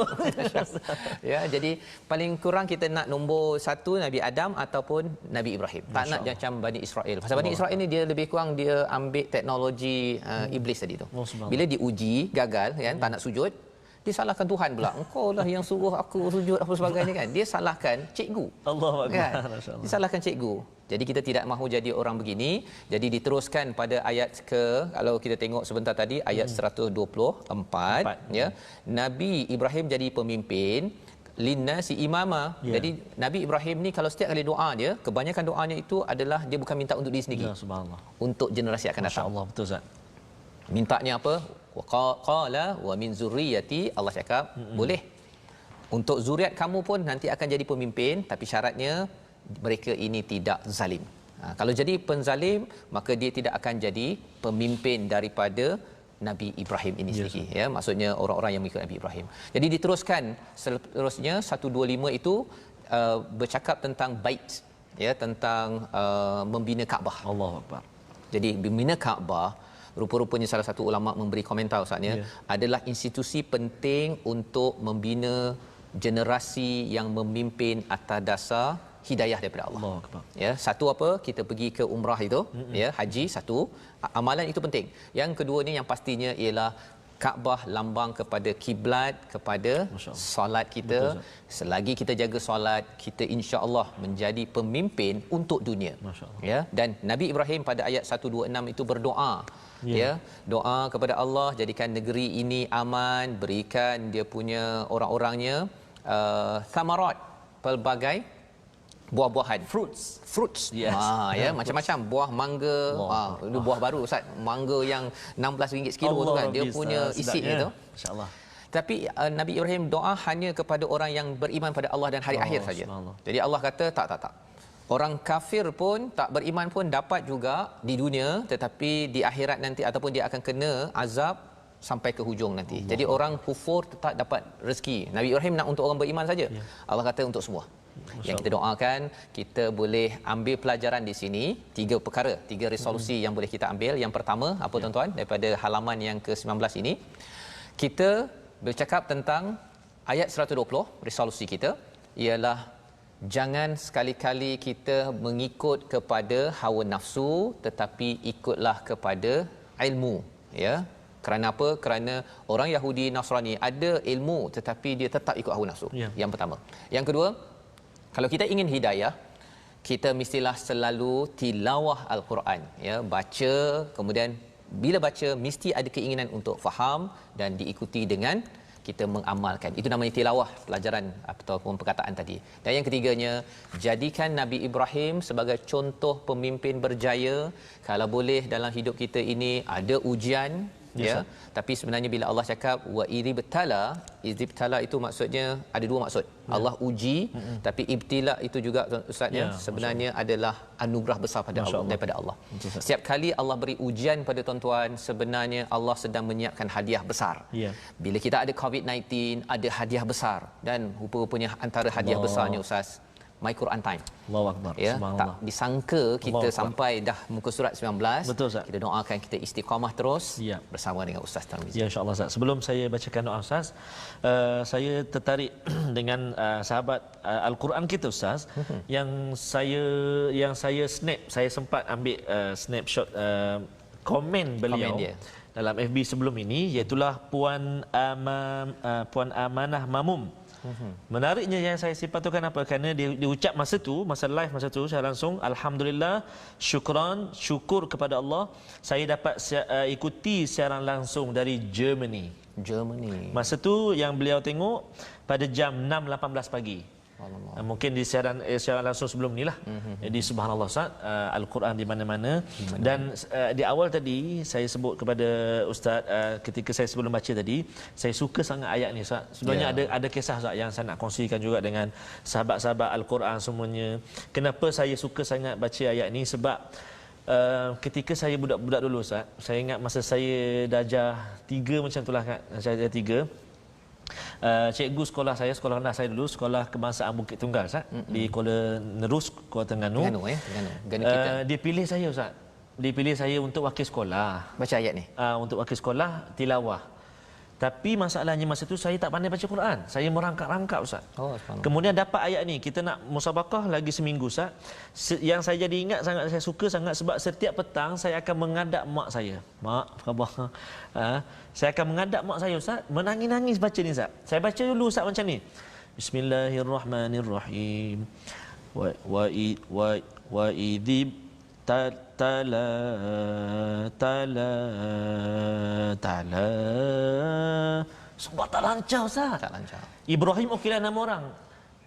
Ya, jadi paling kurang kita nak nombor 1 Nabi Adam ataupun Nabi Ibrahim. Tak nak macam Bani Israel. Pasal Bani Israel ni dia lebih kurang dia ambil teknologi iblis tadi tu. Bila diuji gagal kan, tak nak sujud, dia salahkan Tuhan pula. Engkau lah yang suruh aku sujud apa sebagainya kan. Dia salahkan cikgu. Allahu akbar. Kan? Dia salahkan cikgu. Jadi kita tidak mahu jadi orang begini. Jadi diteruskan pada ayat kalau kita tengok sebentar tadi ayat 124 ya. Nabi Ibrahim jadi pemimpin, linnasi imama. Jadi Nabi Ibrahim ni kalau setiap kali doa dia, kebanyakan doanya itu adalah dia bukan minta untuk diri sendiri. Ya, subhanallah. Untuk generasi akan datang. Masya-Allah, betul Ustaz. Mintanya apa? Qala wa min zurriyyati, Allah cakap boleh. Untuk zuriat kamu pun nanti akan jadi pemimpin, tapi syaratnya mereka ini tidak zalim. Kalau jadi penzalim, maka dia tidak akan jadi pemimpin daripada Nabi Ibrahim ini sendiri. Ya, maksudnya orang-orang yang mengikut Nabi Ibrahim. Jadi diteruskan seterusnya 125 itu bercakap tentang bait, ya, tentang membina Kaabah. Allahu akbar. Jadi membina Kaabah, rupa-rupanya salah satu ulama memberi komentar Ustaz ya, adalah institusi penting untuk membina generasi yang memimpin atas dasar hidayah daripada Allah. Allahu akbar. Ya, satu apa? Kita pergi ke umrah itu, ya, haji satu, amalan itu penting. Yang kedua ni yang pastinya ialah Kaabah lambang kepada kiblat, kepada solat kita. Selagi kita jaga solat, kita insya-Allah menjadi pemimpin untuk dunia. Ya, dan Nabi Ibrahim pada ayat 126 itu berdoa. Ya, doa kepada Allah jadikan negeri ini aman, berikan dia punya orang-orangnya thamarat, pelbagai buah-buahan, fruits. Yes. Ya, macam-macam buah mangga. Itu buah baru Ustaz, mangga yang RM16 sekilo tu kan, dia punya isinya tu, insya-Allah. tapi Nabi Ibrahim doa hanya kepada orang yang beriman pada Allah dan hari akhir saja. Jadi Allah kata tak. Orang kafir pun tak beriman pun dapat juga di dunia, tetapi di akhirat nanti ataupun dia akan kena azab sampai ke hujung nanti. Jadi orang kufur tetap dapat rezeki. Nabi Ibrahim nak untuk orang beriman saja. Allah kata untuk semua. Yang kita doakan, kita boleh ambil pelajaran di sini, 3 perkara, 3 resolusi yang boleh kita ambil. Yang pertama, apa tuan-tuan, daripada halaman yang ke-19 ini, kita bercakap tentang ayat 120, resolusi kita ialah jangan sekali-kali kita mengikut kepada hawa nafsu, tetapi ikutlah kepada ilmu, ya. Kerana apa? Kerana orang Yahudi Nasrani ada ilmu tetapi dia tetap ikut hawa nafsu. Yang pertama. Yang kedua, kalau kita ingin hidayah, kita mestilah selalu tilawah Al-Quran, ya, baca, kemudian bila baca mesti ada keinginan untuk faham dan diikuti dengan kita mengamalkan. Itu namanya tilawah, pelajaran ataupun perkataan tadi. Dan yang ketiganya, jadikan Nabi Ibrahim sebagai contoh pemimpin berjaya. Kalau boleh dalam hidup kita ini ada ujian, ya. Tapi sebenarnya bila Allah cakap wa izibtala itu maksudnya ada 2 maksud. Allah uji, tapi ibtila itu juga ustaznya sebenarnya adalah anugerah besar pada Allah, daripada Allah. Setiap kali Allah beri ujian pada tuan-tuan, sebenarnya Allah sedang menyiapkan hadiah besar. Bila kita ada COVID-19, ada hadiah besar, dan rupa-rupanya antara hadiah besarnya ustaz, My Quran Time. Allahu akbar. Ya, tak disangka kita sampai dah muka surat 19. Betul Ustaz. Kita doakan kita istiqamah terus bersama dengan Ustaz Tarmizi. Ya, insya-Allah Ustaz. Sebelum saya bacakan doa Ustaz, saya tertarik dengan sahabat Al-Quran kita Ustaz, yang saya saya sempat ambil snapshot komen beliau dalam FB sebelum ini, iaitu Puan Amanah Mamum. Menariknya yang saya sifatukan apa? Kerana dia ucap masa live masa tu, saya langsung alhamdulillah, syukur kepada Allah, saya dapat ikuti siaran langsung dari Germany. Masa tu yang beliau tengok pada jam 6.18 pagi. Mungkin di siaran langsung sebelum ni lah. Jadi subhanallah Ustaz, Al-Quran di mana-mana. Dan di awal tadi saya sebut kepada Ustaz, ketika saya sebelum baca tadi, saya suka sangat ayat ni Ustaz. Sebenarnya ada kisah Ustaz yang saya nak kongsikan juga dengan sahabat-sahabat Al-Quran semuanya. Kenapa saya suka sangat baca ayat ni? Sebab ketika saya budak-budak dulu Ustaz, saya ingat masa saya darjah 3 macam itulah kan, saya darjah 3. Cikgu sekolah saya, sekolah rendah saya dulu, sekolah kebangsaan Bukit Tunggal Ustaz, di Kuala Nerus, Kuala Terengganu. Terengganu kita. Dia pilih saya Ustaz. Dia pilih saya untuk wakil sekolah. Baca ayat ni. Untuk wakil sekolah tilawah. Tapi masalahnya masa tu saya tak pandai baca Quran. Saya merangkak-rangkak Ustaz. Kemudian dapat ayat ni, kita nak musabaqah lagi seminggu Ustaz. Yang saya jadi ingat sangat, saya suka sangat sebab setiap petang saya akan mengadap mak saya. Mak, apa khabar? Saya akan mengadap mak saya Ustaz, menangis-nangis baca ni Ustaz. Saya baca dulu Ustaz macam ni. Bismillahirrahmanirrahim. Wa idib tala sebab tak lancar Ustaz. Tak lancar. Ibrahim okeylah nama orang.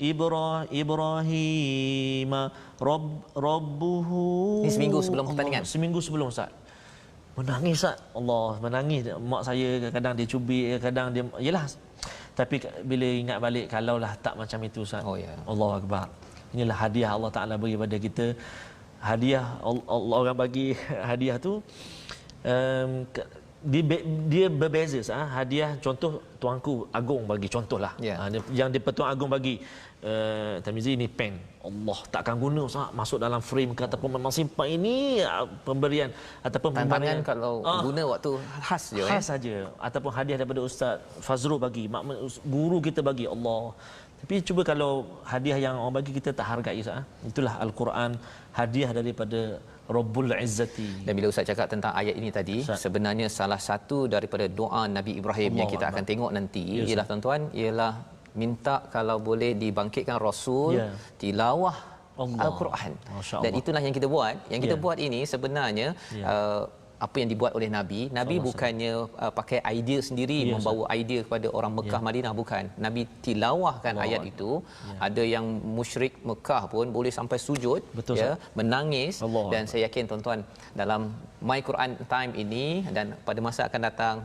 Ibrahim Rabbuhu. Ini seminggu sebelum pertandingan. Seminggu sebelum Ustaz. Menangis Ustaz. Allah, menangis. Mak saya kadang dia cubit, kadang dia yalah. Tapi bila ingat balik kalaulah tak macam itu Ustaz. Allahu Akbar. Inilah hadiah Allah Taala bagi pada kita. Hadiah Allah orang bagi hadiah tu dia berbeza hadiah. Contoh tuanku Agong bagi contohlah, yang di Pertuan Agong bagi Tamizi ini pen, Allah takkan guna Ustaz masuk dalam frame ke ataupun memang simpan ini pemberian ataupun tantangan kalau guna waktu khas je khas saja, ataupun hadiah daripada Ustaz Fazrul bagi, guru kita bagi Allah. Tapi cuba kalau hadiah yang orang bagi kita tak hargai Ustaz. Itulah Al-Quran, hadiah daripada Rabbul Izzati. Dan bila Ustaz cakap tentang ayat ini tadi, sebenarnya salah satu daripada doa Nabi Ibrahim yang kita akan tengok nanti ialah tuan-tuan, ialah minta kalau boleh dibangkitkan Rasul tilawah Al-Quran. Dan itulah yang kita buat. Yang kita buat ini sebenarnya apa yang dibuat oleh Nabi. Nabi bukannya pakai idea sendiri, membawa idea kepada orang Mekah, Madinah, bukan. Nabi tilawahkan ayat itu. Ada yang musyrik Mekah pun boleh sampai sujud, menangis. Dan saya yakin tuan-tuan dalam My Quran Time ini dan pada masa akan datang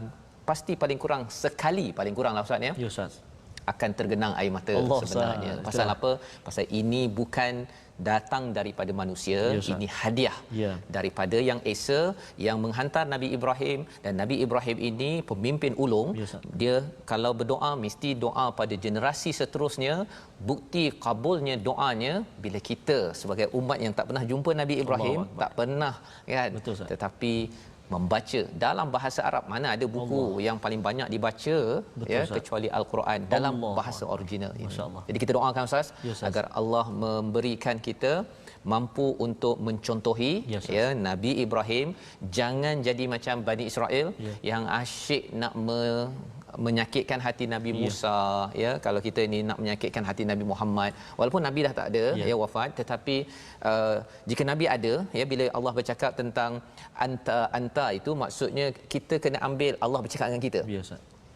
pasti paling kurang sekali, paling kurang lah Ustaz ya. Ya Ustaz. Akan tergenang air mata sebenarnya. Pasal apa? Pasal ini bukan datang daripada manusia, ini hadiah daripada Yang Esa yang menghantar Nabi Ibrahim. Dan Nabi Ibrahim ini pemimpin ulung. Dia kalau berdoa mesti doa pada generasi seterusnya. Bukti kabulnya doanya bila kita sebagai umat yang tak pernah jumpa Nabi Ibrahim, tak pernah kan, tetapi membaca dalam bahasa Arab. Mana ada buku yang paling banyak dibaca kecuali Al-Quran dalam bahasa original ini. Jadi kita doakan Ustaz agar Allah memberikan kita mampu untuk mencontohi Nabi Ibrahim. Jangan jadi macam Bani Israel yang asyik nak menyakitkan hati Nabi Musa kalau kita ni nak menyakitkan hati Nabi Muhammad, walaupun Nabi dah tak ada wafat, tetapi jika Nabi ada bila Allah bercakap tentang anta itu maksudnya kita kena ambil Allah bercakap dengan kita.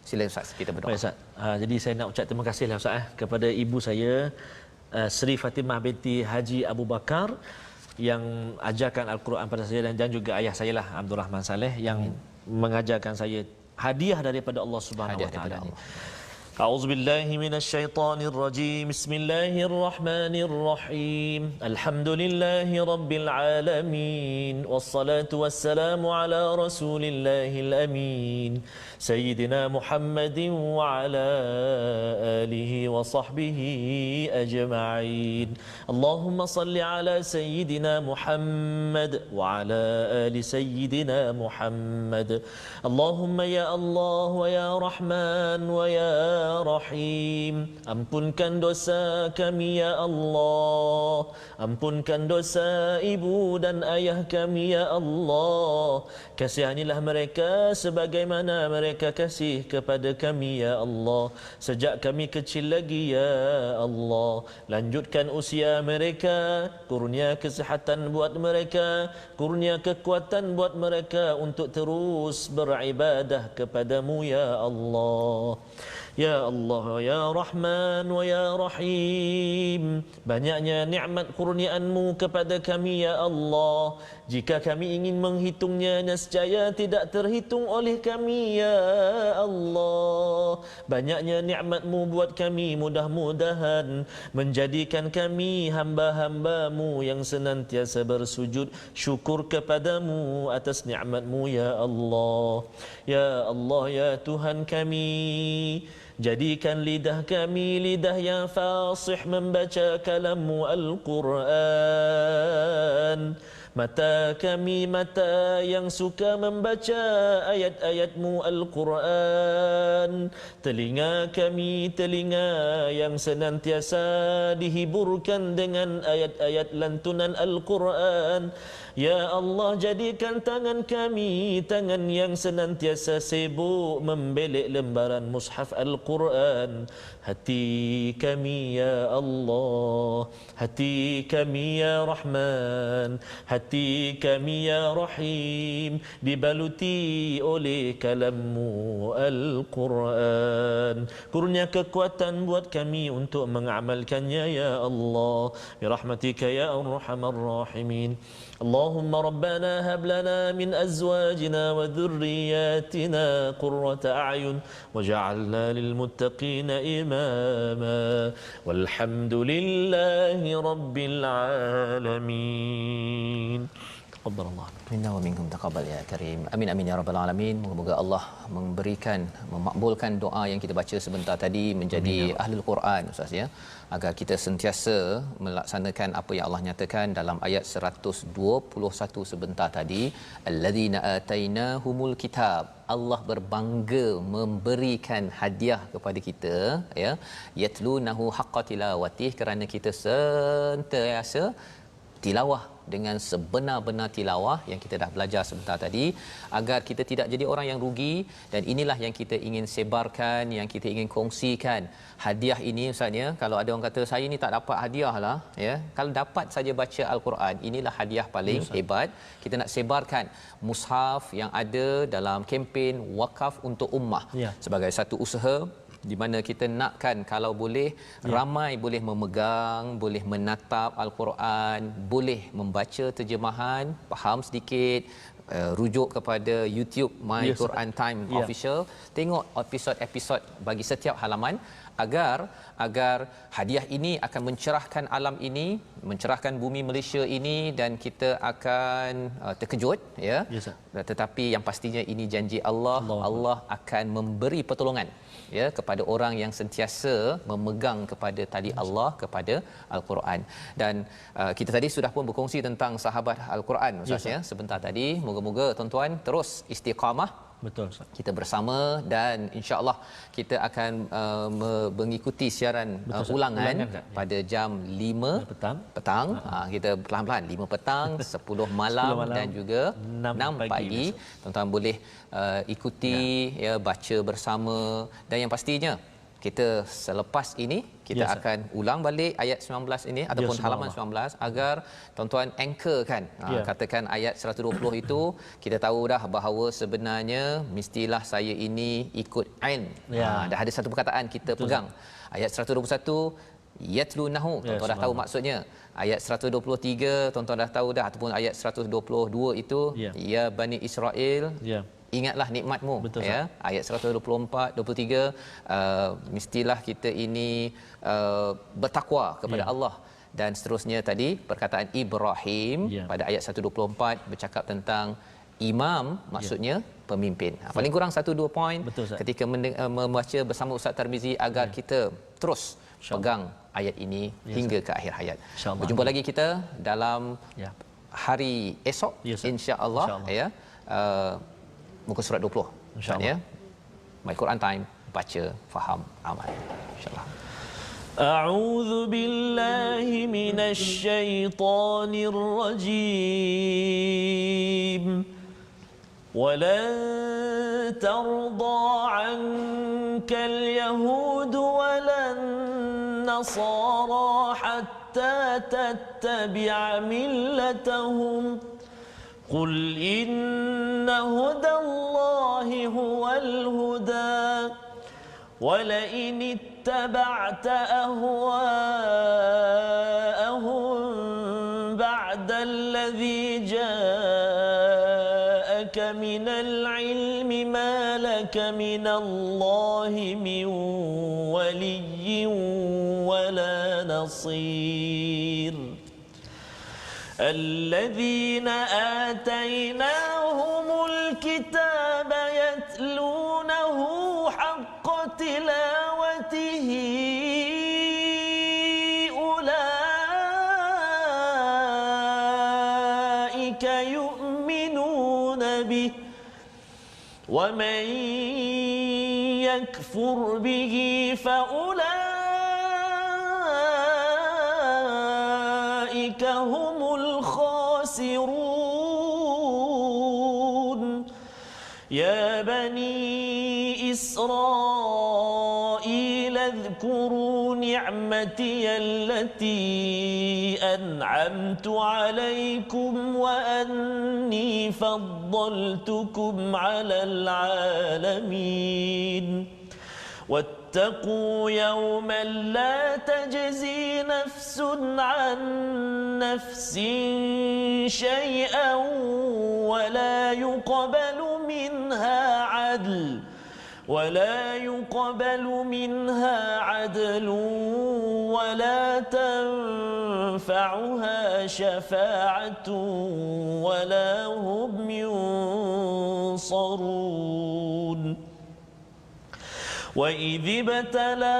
Sila Ustaz kita berdoa. Baik Ustaz. Jadi saya nak ucap terima kasihlah Ustaz kepada ibu saya Sri Fatimah binti Haji Abu Bakar yang ajarkan Al-Quran pada saya, dan juga ayah saya lah Abdul Rahman Saleh yang mengajarkan saya. Hadiah daripada Allah Subhanahu wa taala. A'udzubillahi minasyaitonirrajim. Bismillahirrahmanirrahim. Alhamdulillahi rabbil alamin. Wassalatu wassalamu ala rasulillahil amin. Sayyidina Muhammadin wa ala alihi wa sahbihi ajma'in. Allahumma salli ala sayyidina Muhammad wa ala ali sayyidina Muhammad. Allahumma ya Allah wa ya Rahman wa ya Rahim, ampunkan dosa kami ya Allah, ampunkan dosa ibu dan ayah kami ya Allah. Kasihanilah mereka sebagaimana mereka kasih kepada kami ya Allah sejak kami kecil lagi ya Allah. Lanjutkan usia mereka, kurnia kesihatan buat mereka, kurnia kekuatan buat mereka untuk terus beribadah kepadamu ya Allah. Ya Allah, Ya Rahman wa Ya Rahim. Banyaknya nikmat kurniaan-Mu kepada kami, Ya Allah. Jika kami ingin menghitungnya, nescaya tidak terhitung oleh kami, Ya Allah. Banyaknya nikmat-Mu buat kami, mudah-mudahan menjadikan kami hamba-hamba-Mu yang senantiasa bersujud syukur kepadamu atas nikmat-Mu, Ya Allah. Ya Allah, ya Tuhan kami, jadikan lidah kami lidah yang fasih membaca kalam-Mu Al-Quran. Mata kami mata yang suka membaca ayat-ayat-Mu Al-Quran. Telinga kami telinga yang senantiasa dihiburkan dengan ayat-ayat lantunan Al-Quran. Ya Allah, jadikan tangan kami tangan yang senantiasa sibuk membelik lembaran mushaf Al-Quran. Hati kami, Ya Allah, hati kami, Ya Rahman, hati kami, Ya Rahim, dibaluti oleh kalam-Mu Al-Quran. Kurnia kekuatan buat kami untuk mengamalkannya, Ya Allah, birahmatika ya arhamar rahimin. اللهم ربنا هب لنا من أزواجنا وذرياتنا قرة أعين وجعلنا للمتقين إماما والحمد لله رب العالمين. تقبل الله minna wa minkum taqabbal ya karim. Amin amin ya rabbal alamin. Moga-moga Allah memberikan memakbulkan doa yang kita baca sebentar tadi menjadi ahlul Quran Ustaz ya. Agar kita sentiasa melaksanakan apa yang Allah nyatakan dalam ayat 121 sebentar tadi, allazina atainahumul kitab. Allah berbangga memberikan hadiah kepada kita ya, yatlunahu haqqa tilawatih, kerana kita sentiasa tilawah dengan sebenar-benar tilawah yang kita dah belajar sebentar tadi, agar kita tidak jadi orang yang rugi. Dan inilah yang kita ingin sebarkan, yang kita ingin kongsikan. Hadiah ini Ustaz ya, kalau ada orang kata saya ni tak dapat hadiah lah ya, kalau dapat saja baca Al-Quran, inilah hadiah paling hebat. Kita nak sebarkan mushaf yang ada dalam kempen wakaf untuk ummah sebagai satu usaha di mana kita nakkan kalau boleh ramai boleh memegang, boleh menatap Al-Quran, boleh membaca terjemahan, faham sedikit, rujuk kepada YouTube My Quran Time Official, tengok episod-episod bagi setiap halaman, agar hadiah ini akan mencerahkan alam ini, mencerahkan bumi Malaysia ini, dan kita akan terkejut ya. Tetapi yang pastinya ini janji Allah, Allah akan memberi pertolongan ya kepada orang yang sentiasa memegang kepada tali Allah, kepada Al-Quran. Dan kita tadi sudah pun berkongsi tentang sahabat Al-Quran Ustaz ya sebentar tadi. Moga-moga tuan-tuan terus istiqamah. Betul Ustaz. Kita bersama dan insya-Allah kita akan mengikuti siaran ulangan pada jam 5 petang. Kita perlahan-lahan 5 petang, 10 malam dan juga 6 pagi. Tuan-tuan boleh ikuti ya, baca bersama, dan yang pastinya kita selepas ini kita akan ulang balik ayat 19 ini ataupun halaman 19 agar tuan-tuan anchorkan. Katakan ayat 120 itu kita tahu dah bahawa sebenarnya mestilah saya ini ikut ain. Dah ada satu perkataan kita pegang. Ayat 121 yatlunahu, tuan-tuan dah tahu maksudnya. Ayat 123 tuan-tuan dah tahu dah, ataupun ayat 122 itu ya Bani Israel, ingatlah nikmat-Mu. Betul, ya. Ayat 124 23 mestilah kita ini bertakwa kepada Allah, dan seterusnya tadi perkataan Ibrahim pada ayat 124 bercakap tentang imam, maksudnya pemimpin. Paling kurang 1-2 poin ketika membaca bersama Ustaz Tarmizi agar kita terus pegang ayat ini hingga ke akhir hayat. Berjumpa lagi kita dalam hari esok insya-Allah ya. Muka surat 20 insya-Allah ya. My Quran Time, baca, faham, amal, insya-Allah. A'udzu billahi minasy syaithanir rajim. Walan tarda 'ankal yahud walan nasara hatta tattabi'a millatahum. قل إن هدى الله هو الهدى ولئن اتبعت أهواءهم بعد الذي جاءك من العلم ما لك من الله من ولي ولا نصير الذين آتيناهم الكتاب يتلونه حق تلاوته أولئك يؤمنون به ومن يكفر به فأولئك هم الخاسرون يا بني إسرائيل اذكروا نعمتي التي أنعمت عليكم وأني فضلتكم على العالمين واتقوا يوما لا تجزي نفس عن نفس شيئا ولا يقبل منها عدل ولا تنفعها شفاعة ولا هم ينصرون وإذ ابتلى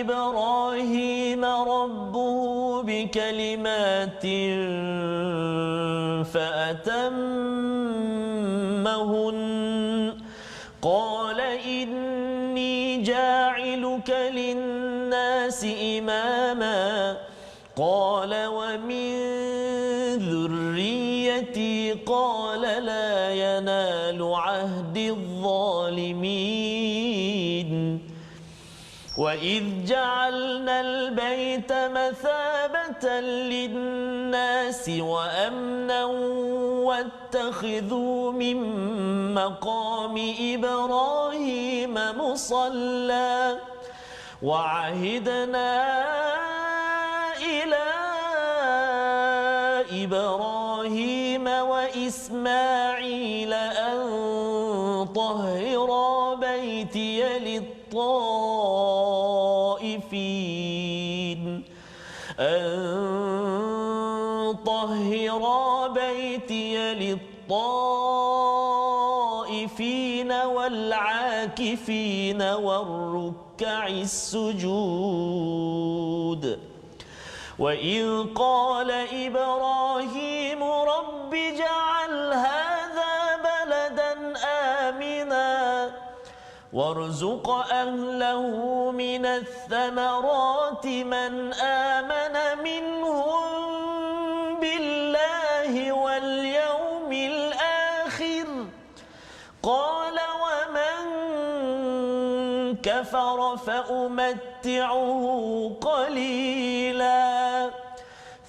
إبراهيم ربه بكلمات فأتمهن قال إني جاعلك للناس إماما قال ومن ذريتي قال لا ينال عهد الظالمين وإذ جعلنا البيت مثابة للناس وأمنا واتخذوا من مقام إبراهيم مصلى وعهدنا إلى إبراهيم وإسماعيل أن طهرا بيتي للطائفين والعاكفين والركع السجود وإذ قال إبراهيم رب اجعل هذا بلدا آمنا وارزق أهله من الثمرات من آمن منهم بالله واليوم الآخر قال ومن كفر فأمتعه قليلا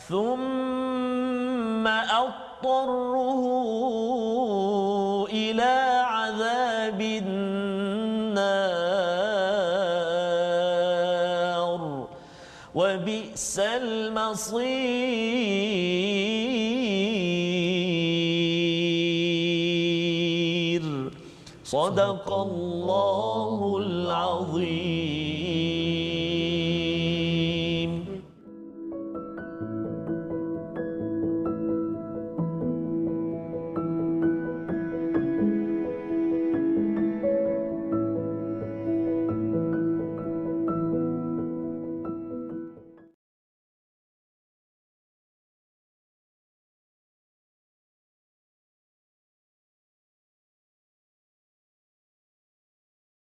ثم أضطره إلى عذاب النار وبئس المصير صدق الله العظيم